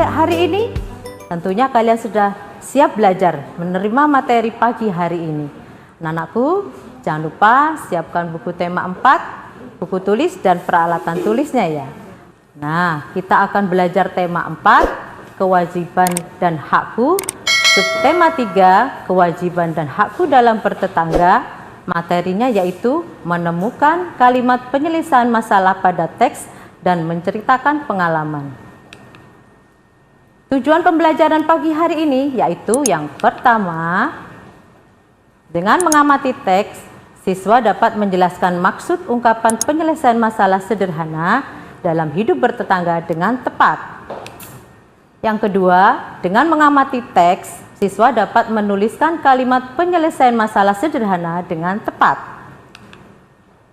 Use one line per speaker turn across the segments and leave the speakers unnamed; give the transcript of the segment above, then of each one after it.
hari ini? Tentunya kalian sudah siap belajar menerima materi pagi hari ini. Anak-anakku, jangan lupa siapkan buku tema 4, buku tulis dan peralatan tulisnya ya. Nah, kita akan belajar tema 4, kewajiban dan hakku. Subtema 3, kewajiban dan hakku dalam bertetangga. Materinya yaitu menemukan kalimat penyelesaian masalah pada teks dan menceritakan pengalaman. Tujuan pembelajaran pagi hari ini yaitu yang pertama, dengan mengamati teks, siswa dapat menjelaskan maksud ungkapan penyelesaian masalah sederhana dalam hidup bertetangga dengan tepat. Yang kedua, dengan mengamati teks, siswa dapat menuliskan kalimat penyelesaian masalah sederhana dengan tepat.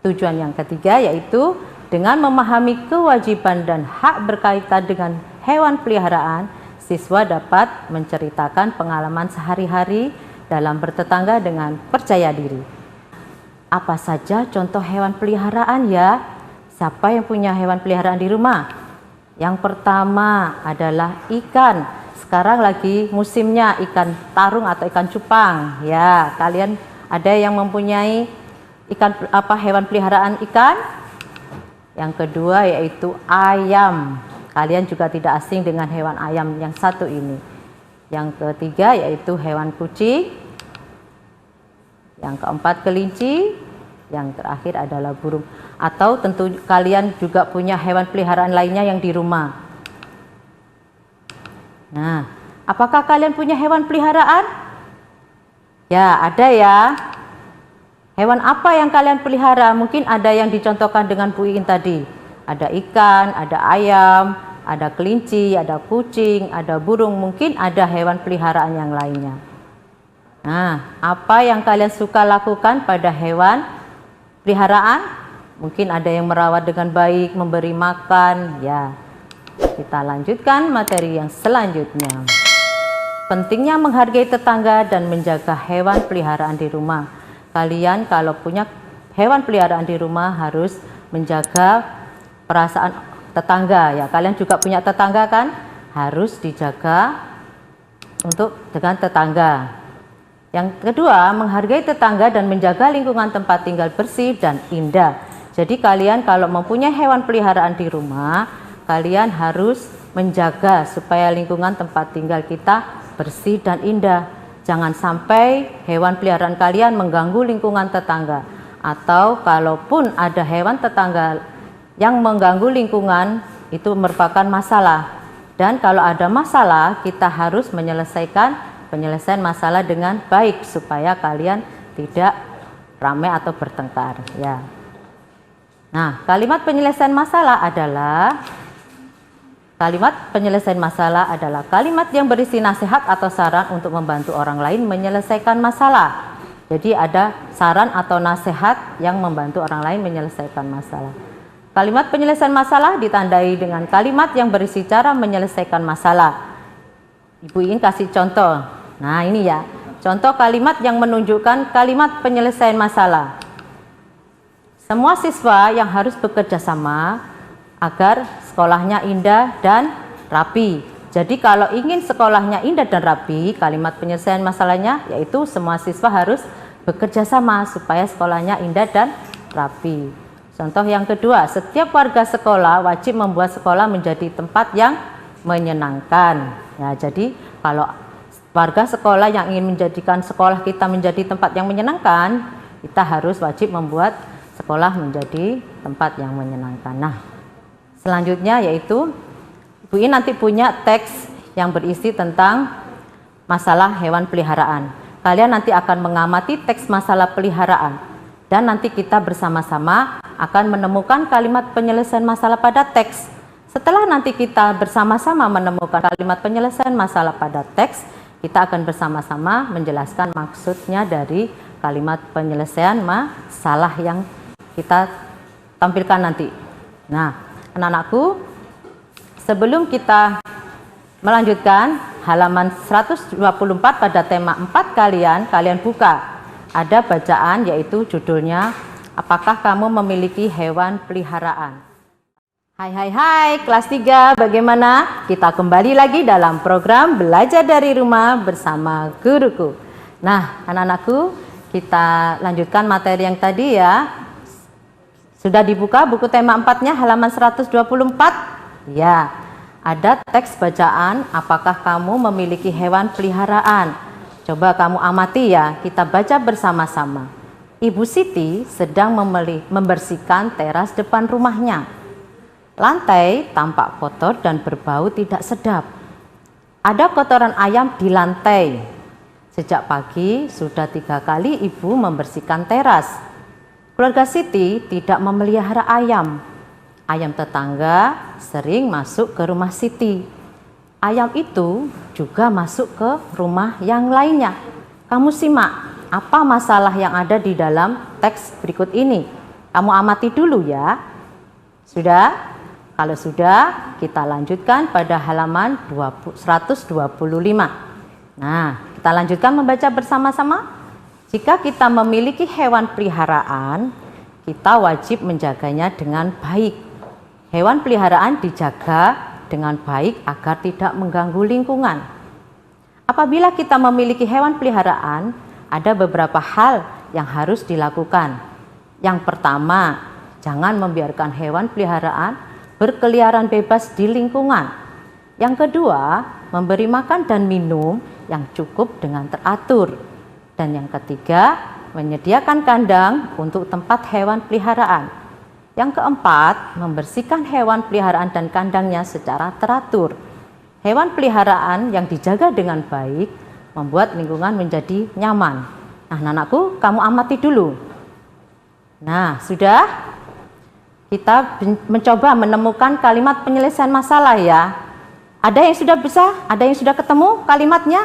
Tujuan yang ketiga yaitu dengan memahami kewajiban dan hak berkaitan dengan hewan peliharaan, siswa dapat menceritakan pengalaman sehari-hari dalam bertetangga dengan percaya diri. Apa saja contoh hewan peliharaan ya? Siapa yang punya hewan peliharaan di rumah? Yang pertama adalah ikan. Sekarang lagi musimnya ikan tarung atau ikan cupang. Ya, kalian ada yang mempunyai hewan peliharaan ikan? Yang kedua yaitu ayam. Kalian juga tidak asing dengan hewan ayam yang satu ini. Yang ketiga yaitu hewan kucing. Yang keempat kelinci. Yang terakhir adalah burung. Atau tentu kalian juga punya hewan peliharaan lainnya yang di rumah. Nah, apakah kalian punya hewan peliharaan? Ya, ada ya. Hewan apa yang kalian pelihara? Mungkin ada yang dicontohkan dengan Bu Iin tadi. Ada ikan, ada ayam, ada kelinci, ada kucing, ada burung, mungkin ada hewan peliharaan yang lainnya. Nah, apa yang kalian suka lakukan pada hewan peliharaan? Mungkin ada yang merawat dengan baik, memberi makan. Ya, kita lanjutkan materi yang selanjutnya. Pentingnya menghargai tetangga dan menjaga hewan peliharaan di rumah. Kalian kalau punya hewan peliharaan di rumah harus menjaga perasaan tetangga ya. Kalian juga punya tetangga kan? Harus dijaga dengan tetangga. Yang kedua, menghargai tetangga dan menjaga lingkungan tempat tinggal bersih dan indah. Jadi kalian kalau mempunyai hewan peliharaan di rumah, kalian harus menjaga supaya lingkungan tempat tinggal kita bersih dan indah. Jangan sampai hewan peliharaan kalian mengganggu lingkungan tetangga. Atau kalaupun ada hewan tetangga yang mengganggu lingkungan, itu merupakan masalah. Dan kalau ada masalah, kita harus menyelesaikan masalah dengan baik supaya kalian tidak ramai atau bertengkar ya. Nah, kalimat penyelesaian masalah adalah kalimat yang berisi nasihat atau saran untuk membantu orang lain menyelesaikan masalah. Jadi ada saran atau nasihat yang membantu orang lain menyelesaikan masalah. Kalimat penyelesaian masalah ditandai dengan kalimat yang berisi cara menyelesaikan masalah. Ibu Iin kasih contoh. Nah, ini ya. Contoh kalimat yang menunjukkan kalimat penyelesaian masalah. Semua siswa yang harus bekerja sama agar sekolahnya indah dan rapi. Jadi kalau ingin sekolahnya indah dan rapi, kalimat penyelesaian masalahnya yaitu semua siswa harus bekerja sama supaya sekolahnya indah dan rapi. Contoh yang kedua, setiap warga sekolah wajib membuat sekolah menjadi tempat yang menyenangkan. Ya, jadi kalau warga sekolah yang ingin menjadikan sekolah kita menjadi tempat yang menyenangkan, kita harus wajib membuat sekolah menjadi tempat yang menyenangkan. Nah, selanjutnya yaitu Bu Iin nanti punya teks yang berisi tentang masalah hewan peliharaan. Kalian nanti akan mengamati teks masalah peliharaan dan nanti kita bersama-sama akan menemukan kalimat penyelesaian masalah pada teks. Setelah nanti kita bersama-sama menemukan kalimat penyelesaian masalah pada teks, kita akan bersama-sama menjelaskan maksudnya dari kalimat penyelesaian masalah yang kita tampilkan nanti. Nah, anak-anakku, sebelum kita melanjutkan halaman 124 pada tema 4 kalian buka. Ada bacaan yaitu judulnya, apakah kamu memiliki hewan peliharaan? Hai kelas 3, bagaimana? Kita kembali lagi dalam program belajar dari rumah bersama guruku. Nah, anak-anakku, kita lanjutkan materi yang tadi ya. Sudah dibuka buku tema 4-nya halaman 124? Ya, ada teks bacaan, apakah kamu memiliki hewan peliharaan? Coba kamu amati ya, kita baca bersama-sama. Ibu Siti sedang membersihkan teras depan rumahnya. Lantai tampak kotor dan berbau tidak sedap. Ada kotoran ayam di lantai. Sejak pagi sudah 3 kali ibu membersihkan teras. Keluarga Siti tidak memelihara ayam. Ayam tetangga sering masuk ke rumah Siti. Ayam itu juga masuk ke rumah yang lainnya. Kamu simak apa masalah yang ada di dalam teks berikut ini. Kamu amati dulu ya. Sudah? Kalau sudah, kita lanjutkan pada halaman 125. Nah, kita lanjutkan membaca bersama-sama. Jika kita memiliki hewan peliharaan, kita wajib menjaganya dengan baik. Hewan peliharaan dijaga dengan baik agar tidak mengganggu lingkungan. Apabila kita memiliki hewan peliharaan, ada beberapa hal yang harus dilakukan. Yang pertama, jangan membiarkan hewan peliharaan berkeliaran bebas di lingkungan. Yang kedua, memberi makan dan minum yang cukup dengan teratur. Dan yang ketiga, menyediakan kandang untuk tempat hewan peliharaan. Yang keempat, membersihkan hewan peliharaan dan kandangnya secara teratur. Hewan peliharaan yang dijaga dengan baik membuat lingkungan menjadi nyaman. Nah, anakku, kamu amati dulu. Nah, sudah? Kita mencoba menemukan kalimat penyelesaian masalah ya. Ada yang sudah bisa? Ada yang sudah ketemu kalimatnya?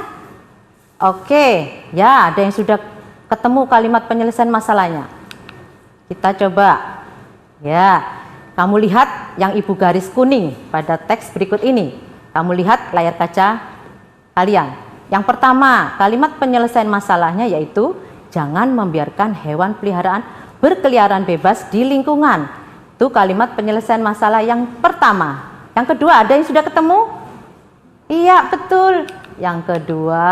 Oke, ya ada yang sudah ketemu kalimat penyelesaian masalahnya. Kita coba. Ya, kamu lihat yang ibu garis kuning pada teks berikut ini. Kamu lihat layar kaca kalian. Yang pertama, kalimat penyelesaian masalahnya yaitu jangan membiarkan hewan peliharaan berkeliaran bebas di lingkungan. Itu kalimat penyelesaian masalah yang pertama. Yang kedua, ada yang sudah ketemu? Iya, betul. Yang kedua,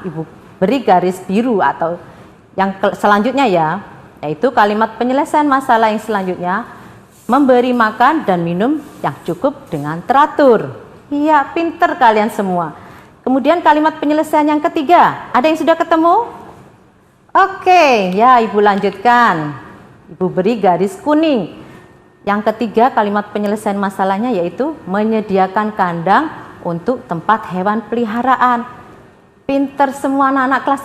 ibu beri garis biru atau yang selanjutnya ya, yaitu kalimat penyelesaian masalah yang selanjutnya, memberi makan dan minum yang cukup dengan teratur. Iya, pinter kalian semua. Kemudian kalimat penyelesaian yang ketiga, ada yang sudah ketemu? Oke, ya ibu lanjutkan. Ibu beri garis kuning. Yang ketiga, kalimat penyelesaian masalahnya yaitu menyediakan kandang untuk tempat hewan peliharaan. Pinter semua anak-anak kelas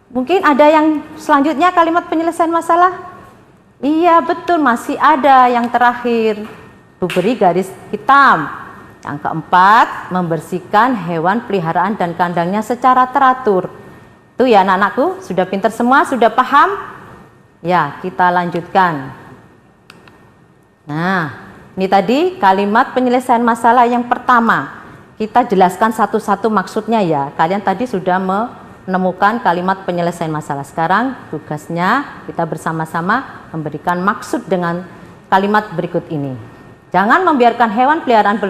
3. Mungkin ada yang selanjutnya kalimat penyelesaian masalah? Iya, betul, masih ada yang terakhir. Ibu beri garis hitam. Yang keempat, membersihkan hewan peliharaan dan kandangnya secara teratur. Itu ya anak-anakku, sudah pinter semua, sudah paham? Ya, kita lanjutkan. Nah, ini tadi kalimat penyelesaian masalah yang pertama. Kita jelaskan satu-satu maksudnya ya. Kalian tadi sudah menemukan kalimat penyelesaian masalah. Sekarang tugasnya kita bersama-sama memberikan maksud dengan kalimat berikut ini. Jangan membiarkan hewan peliharaan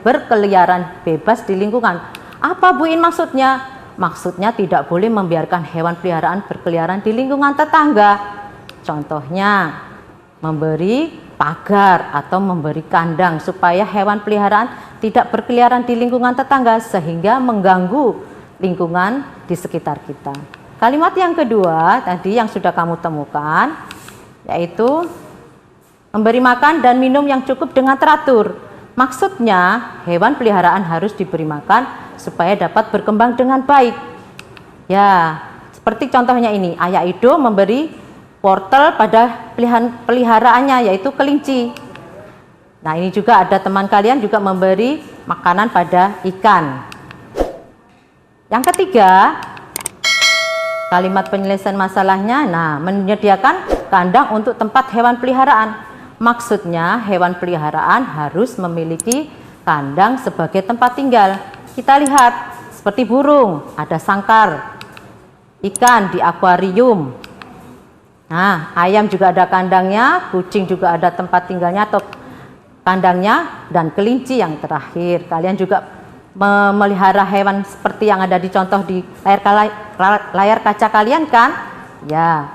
berkeliaran bebas di lingkungan. Apa Bu In maksudnya? Maksudnya tidak boleh membiarkan hewan peliharaan berkeliaran di lingkungan tetangga. Contohnya, memberi pagar atau memberi kandang supaya hewan peliharaan tidak berkeliaran di lingkungan tetangga sehingga mengganggu lingkungan di sekitar kita. Kalimat yang kedua tadi yang sudah kamu temukan yaitu memberi makan dan minum yang cukup dengan teratur. Maksudnya hewan peliharaan harus diberi makan supaya dapat berkembang dengan baik. Ya, seperti contohnya ini, Ayah Ido memberi wortel pada peliharaannya yaitu kelinci. Nah, ini juga ada teman kalian juga memberi makanan pada ikan. Yang ketiga, kalimat penyelesaian masalahnya, nah, menyediakan kandang untuk tempat hewan peliharaan. Maksudnya hewan peliharaan harus memiliki kandang sebagai tempat tinggal. Kita lihat seperti burung, ada sangkar, ikan di akuarium. Nah, ayam juga ada kandangnya, kucing juga ada tempat tinggalnya atau kandangnya, dan kelinci yang terakhir. Kalian juga memelihara hewan seperti yang ada di contoh di layar kaca kalian kan? Ya.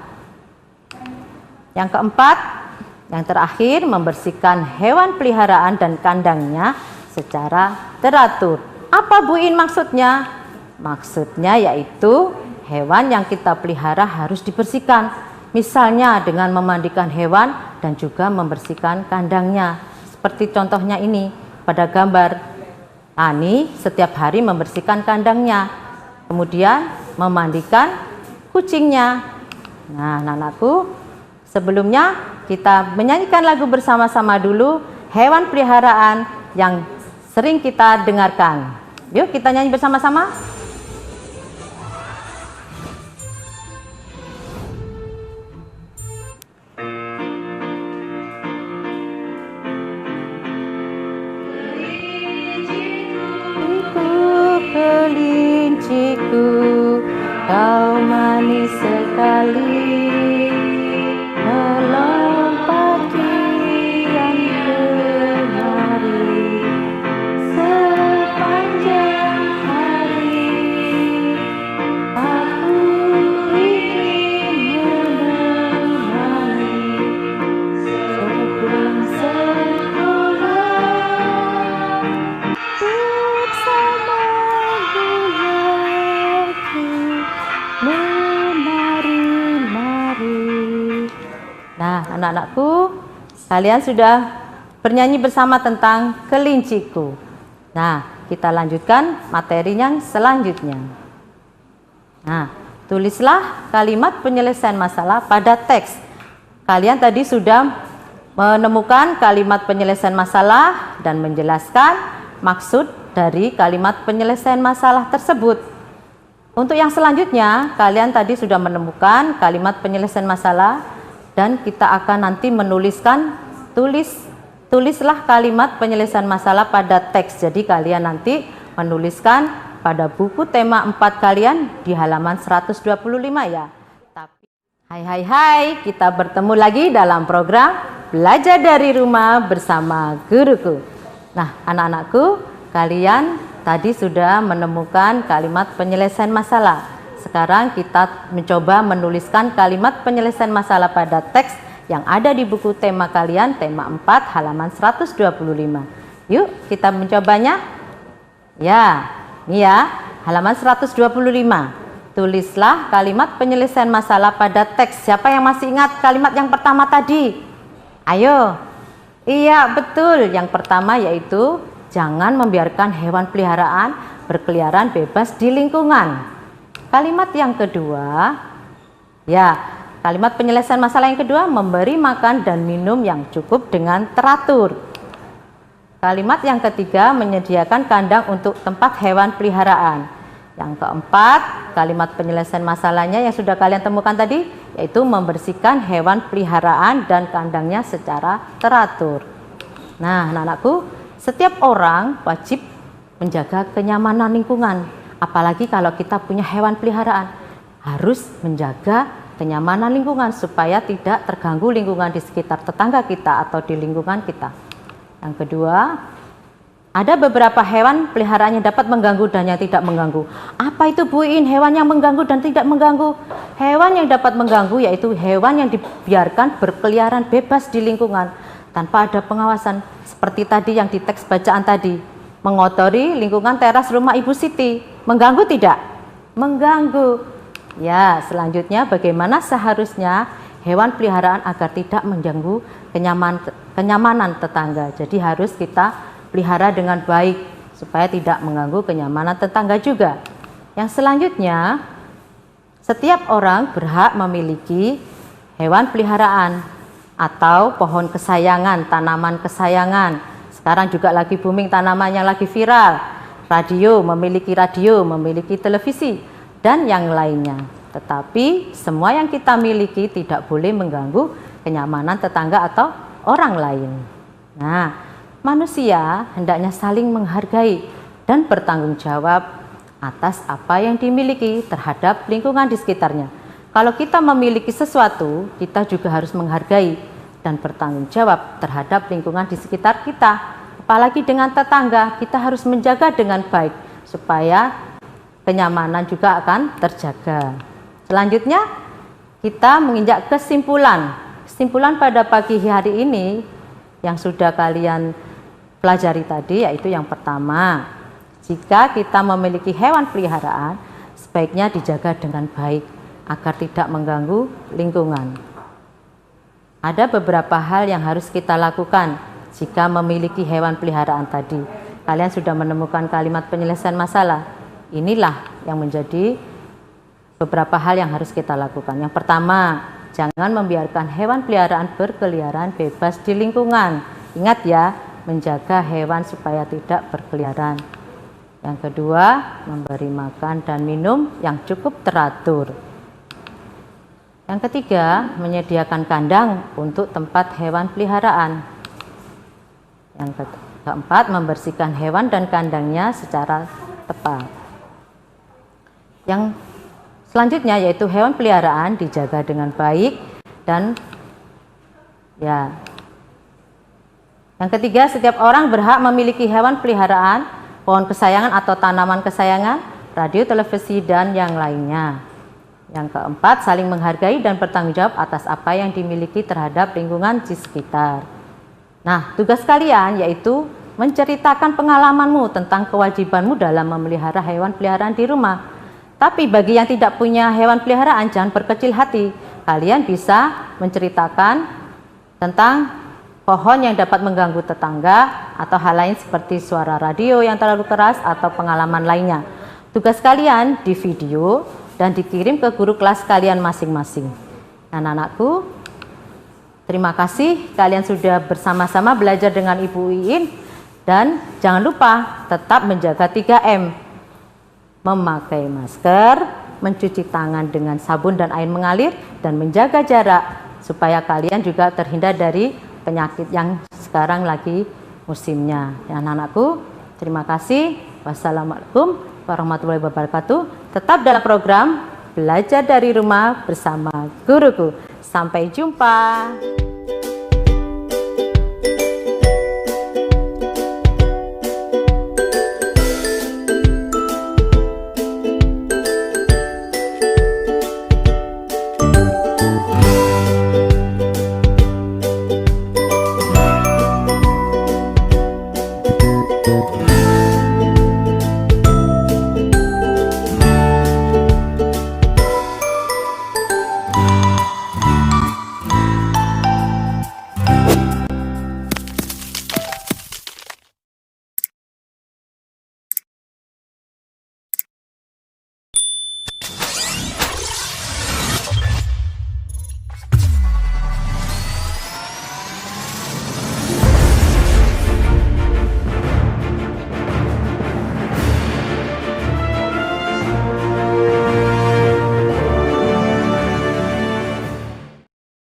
Yang keempat, yang terakhir, membersihkan hewan peliharaan dan kandangnya secara teratur. Apa Bu In maksudnya? Maksudnya yaitu hewan yang kita pelihara harus dibersihkan. Misalnya dengan memandikan hewan dan juga membersihkan kandangnya. Seperti contohnya ini pada gambar. Ani setiap hari membersihkan kandangnya, kemudian memandikan kucingnya. Nah, anak-anakku, sebelumnya kita menyanyikan lagu bersama-sama dulu, hewan peliharaan yang sering kita dengarkan. Yuk kita nyanyi bersama-sama. Kelinciku, kau manis sekali, melompat kian kemari sepanjang hari. Aku ingin menemani sepulang sekolah bersama. Nah, anak-anakku, kalian sudah bernyanyi bersama tentang kelinciku. Nah, kita lanjutkan materi yang selanjutnya. Nah, tulislah kalimat penyelesaian masalah pada teks. Kalian tadi sudah menemukan kalimat penyelesaian masalah dan menjelaskan maksud dari kalimat penyelesaian masalah tersebut. Untuk yang selanjutnya, kalian tadi sudah menemukan kalimat penyelesaian masalah dan kita akan nanti menuliskan, tulislah kalimat penyelesaian masalah pada teks. Jadi kalian nanti menuliskan pada buku tema 4 kalian di halaman 125 ya. Hai, kita bertemu lagi dalam program Belajar dari Rumah bersama Guruku. Nah, anak-anakku, kalian tadi sudah menemukan kalimat penyelesaian masalah. Sekarang kita mencoba menuliskan kalimat penyelesaian masalah pada teks yang ada di buku tema kalian, tema 4, halaman 125. Yuk, kita mencobanya. Ya, ini ya, halaman 125. Tulislah kalimat penyelesaian masalah pada teks. Siapa yang masih ingat kalimat yang pertama tadi? Ayo. Iya, betul. Yang pertama yaitu jangan membiarkan hewan peliharaan berkeliaran bebas di lingkungan. Kalimat yang kedua, ya, kalimat penyelesaian masalah yang kedua, memberi makan dan minum yang cukup dengan teratur. Kalimat yang ketiga, menyediakan kandang untuk tempat hewan peliharaan. Yang keempat, kalimat penyelesaian masalahnya yang sudah kalian temukan tadi, yaitu membersihkan hewan peliharaan dan kandangnya secara teratur. Nah, anak-anakku, setiap orang wajib menjaga kenyamanan lingkungan. Apalagi kalau kita punya hewan peliharaan, harus menjaga kenyamanan lingkungan supaya tidak terganggu lingkungan di sekitar tetangga kita atau di lingkungan kita. Yang kedua, ada beberapa hewan peliharaan yang dapat mengganggu dan yang tidak mengganggu. Apa itu Bu In, hewan yang mengganggu dan tidak mengganggu? Hewan yang dapat mengganggu yaitu hewan yang dibiarkan berkeliaran bebas di lingkungan tanpa ada pengawasan. Seperti tadi yang di teks bacaan tadi, mengotori lingkungan teras rumah Ibu Siti. Mengganggu tidak? Mengganggu. Ya, selanjutnya bagaimana seharusnya hewan peliharaan agar tidak mengganggu kenyamanan tetangga. Jadi harus kita pelihara dengan baik supaya tidak mengganggu kenyamanan tetangga juga. Yang selanjutnya, setiap orang berhak memiliki hewan peliharaan atau pohon kesayangan, tanaman kesayangan. Sekarang juga lagi booming tanaman yang lagi viral. Radio, memiliki televisi, dan yang lainnya. Tetapi semua yang kita miliki tidak boleh mengganggu kenyamanan tetangga atau orang lain. Nah, manusia hendaknya saling menghargai dan bertanggung jawab atas apa yang dimiliki terhadap lingkungan di sekitarnya. Kalau kita memiliki sesuatu, kita juga harus menghargai. dan bertanggung jawab terhadap lingkungan di sekitar kita. Apalagi dengan tetangga, kita harus menjaga dengan baik supaya kenyamanan juga akan terjaga. Selanjutnya, kita menginjak kesimpulan. Kesimpulan pada pagi hari ini yang sudah kalian pelajari tadi, yaitu yang pertama, jika kita memiliki hewan peliharaan, sebaiknya dijaga dengan baik agar tidak mengganggu lingkungan. Ada beberapa hal yang harus kita lakukan jika memiliki hewan peliharaan tadi. Kalian sudah menemukan kalimat penyelesaian masalah. Inilah yang menjadi beberapa hal yang harus kita lakukan. Yang pertama, jangan membiarkan hewan peliharaan berkeliaran bebas di lingkungan. Ingat ya, menjaga hewan supaya tidak berkeliaran. Yang kedua, memberi makan dan minum yang cukup teratur. Yang ketiga, menyediakan kandang untuk tempat hewan peliharaan. Yang keempat, membersihkan hewan dan kandangnya secara tepat. Yang selanjutnya yaitu hewan peliharaan dijaga dengan baik dan ya. Yang ketiga, setiap orang berhak memiliki hewan peliharaan, pohon kesayangan atau tanaman kesayangan, radio, televisi, dan yang lainnya. Yang keempat, saling menghargai dan bertanggung jawab atas apa yang dimiliki terhadap lingkungan di sekitar. Nah, tugas kalian yaitu menceritakan pengalamanmu tentang kewajibanmu dalam memelihara hewan peliharaan di rumah. Tapi bagi yang tidak punya hewan peliharaan, jangan berkecil hati. Kalian bisa menceritakan tentang pohon yang dapat mengganggu tetangga atau hal lain seperti suara radio yang terlalu keras atau pengalaman lainnya. Tugas kalian di video dan dikirim ke guru kelas kalian masing-masing. Anak-anakku, terima kasih kalian sudah bersama-sama belajar dengan Ibu Iin, dan jangan lupa tetap menjaga 3M. Memakai masker, mencuci tangan dengan sabun dan air mengalir, dan menjaga jarak supaya kalian juga terhindar dari penyakit yang sekarang lagi musimnya. Ya, anak-anakku, terima kasih. Wassalamualaikum warahmatullahi wabarakatuh. Tetap dalam program Belajar dari Rumah bersama Guruku. Sampai jumpa.